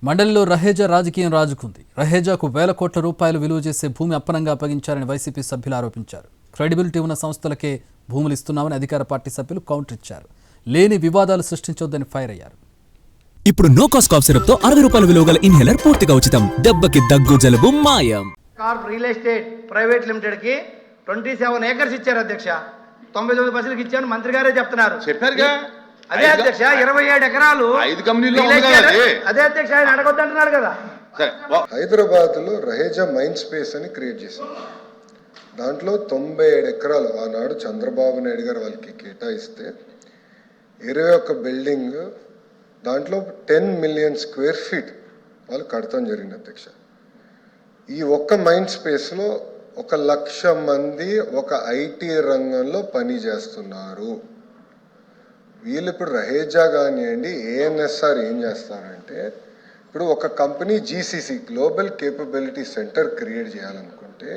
మండలిలో రహేజా రాజకీయం రాజుకుంది. రహేజాకు వేల కోట్ల రూపాయలు విలువ చేసే భూమి అప్పనంగా అప్పగించారని వైసీపీ సభ్యులు ఆరోపించారు. క్రెడిబిలిటీ ఉన్న సంస్థలకే భూములు ఇస్తున్నామని అధికార పార్టీ సభ్యులు కౌంటర్ ఇచ్చారు. లేని వివాదాలు సృష్టించొద్దని ఫైర్ అయ్యారు. ఇప్పుడు నో కాస్ట్ కాఫ్ సిరప్ తో 60 రూపాయల విలువ గల ఇన్హేలర్ పూర్తిగా ఉచితం. దెబ్బకి దగ్గు జలుబు మాయం. Corp real estate private limited కి 27 ఏకర్స్ ఇచ్చారు అధ్యక్ష. 99% ఇచ్చాను మంత్రి గారే చెప్తున్నారు. చెప్పారుగా. అదే అధ్యక్ష 27 ఎకరాలు 5 కంపెనీల్లో అదే అధ్యక్ష ఆయన అడగొద్దంటున్నారు కదా. హైదరాబాద్ లో రహేజా మైండ్ స్పేస్ అని క్రియేట్ చేశారు. దాంట్లో 97 ఎకరాలు ఆనాడు చంద్రబాబు నాయుడు గారు వాళ్ళకి కేటాయిస్తే 21 బిల్డింగ్, దాంట్లో 10 మిలియన్ స్క్వేర్ ఫీట్ వాళ్ళు కడతాం జరిగింది అధ్యక్ష. ఈ ఒక్క మైండ్ స్పేస్లో 1,00,000 మంది ఒక ఐటీ రంగంలో పని చేస్తున్నారు. వీళ్ళు ఇప్పుడు రహేజా కానివ్వండి, ఏఎన్ఎస్ఆర్ ఏం చేస్తారంటే, ఇప్పుడు ఒక company GCC global capability centre create చేయాలనుకుంటే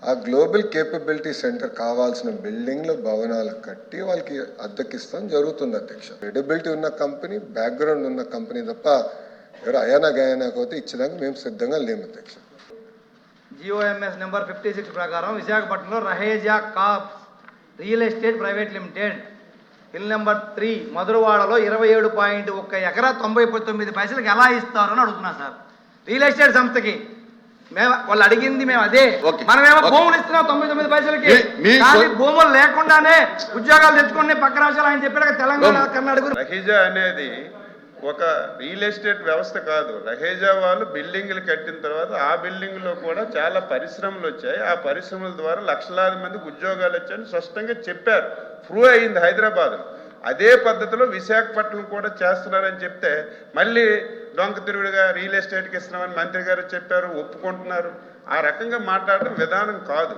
ఆ గ్లోబల్ కేపబిలిటీ సెంటర్ కావాల్సిన బిల్డింగ్లు, భవనాలు కట్టి వాళ్ళకి అద్దెకిస్తాం జరుగుతుంది అధ్యక్ష. క్రెడిబిలిటీ ఉన్న కంపెనీ, బ్యాక్గ్రౌండ్ ఉన్న కంపెనీ తప్ప ఎవరు అయానా గయానా పోతే ఇచ్చేదానికి మేము సిద్ధంగా లేము అధ్యక్ష. జిఓఎంఎస్ నెంబర్ 56 ప్రకారం విశాఖపట్నంలో Raheja Corp real estate private limited bill number 3 మధురవాడలో 27.1 ఎకరా 99 పైసలకు ఎలా ఇస్తారు అని అడుగుతున్నా సార్. రియల్ ఎస్టేట్ సంస్థకి వాళ్ళు అడిగింది మేము అదే. మనమేమో భూములు ఇస్తున్నాం 99 పైసలకి. కానీ భూములు లేకుండానే ఉద్యోగాలు తెచ్చుకుని పక్క రాష్ట్రాలు ఆయన చెప్పారు తెలంగాణ, కర్ణాటక. రహేజా అనేది ఒక రియల్ ఎస్టేట్ వ్యవస్థ కాదు. రహేజా వాళ్ళు బిల్డింగ్లు కట్టిన తర్వాత ఆ బిల్డింగ్లో కూడా చాలా పరిశ్రమలు వచ్చాయి. ఆ పరిశ్రమల ద్వారా లక్షలాది మందికి ఉద్యోగాలు వచ్చాయని స్పష్టంగా చెప్పారు. ప్రూవ్ అయింది హైదరాబాద్. అదే పద్ధతిలో విశాఖపట్నం కూడా చేస్తున్నారని చెప్తే మళ్ళీ డొంక తిరుగుడుగా రియల్ ఎస్టేట్కి ఇస్తున్నామని మంత్రి గారు చెప్పారు, ఒప్పుకుంటున్నారు. ఆ రకంగా మాట్లాడడం విధానం కాదు.